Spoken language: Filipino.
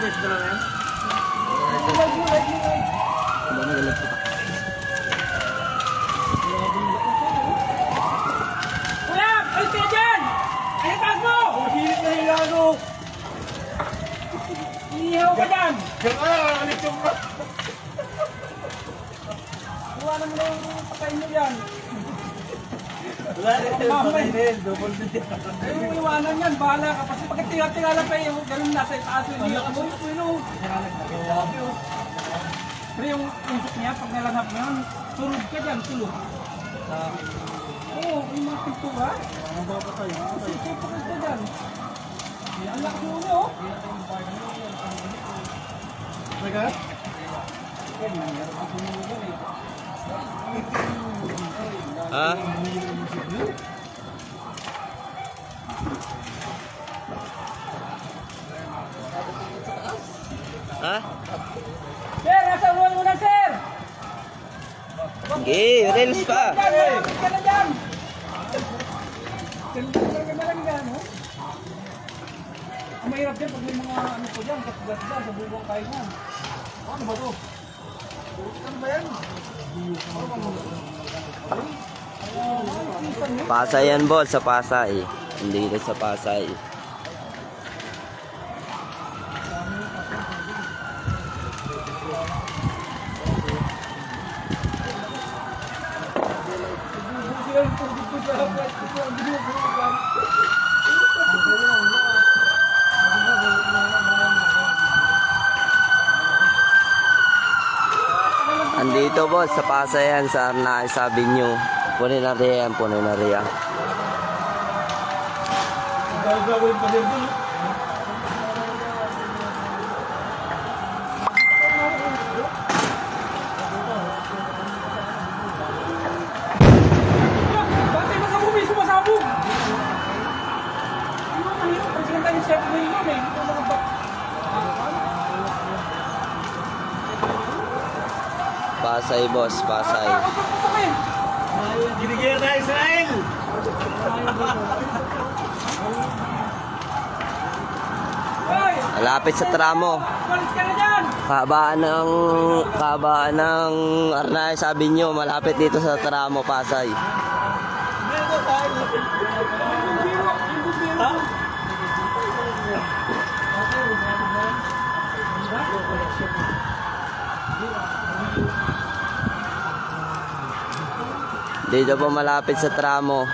Kuya! Alis kayo dyan! Ay, taas mo! Hilit na hilano! Iihaw ka dyan! Alis yung bro! Iwanan mo na yung patayin mo yan! Wala rin yung patay na yun. Double na yan. Ay, iwanan yan! Bahala ka! Kasi pag tinga-tingala pa yung ganun nasa itaas yung hiyak mo. Pero yung usok niya, pag nalanghap mo yan, tulog ka dyan, tulog. Oo, yung mga pintura. Ang baka tayo. Kasi tulog ka dyan. Ang lakas mo niyo, oh. Teka? Ha? Ha? Sir, nasa uwan mo na, sir! Sige, reels pa. Kapit ka na dyan! Ganda ka na lang dyan, oh. Ang mahirap dyan pag may mga ano po dyan, katgat dyan, sa bubong kain yan. Ano ba to? Ano ba yan? Pasay yan, boss, sa Pasay. Hindi na sa Pasay. Andito, boss, sa Pasay yan, sa naisabi nyo. Puninaria yan, puninaria. Gagawin pa din doon. Bakit masabog? May sumasabog! Ano ang mahirap? Pag sinanta yung chef mo yun, eh. Ito mga bak... Pasay, boss, Pasay. Ginigyan na Israel! Hoy! Malapit sa tramo. Walis ka na dyan! Kabaan ng Arnay, sabi nyo, malapit dito sa tramo, Pasay. Dito po malapit sa tramo.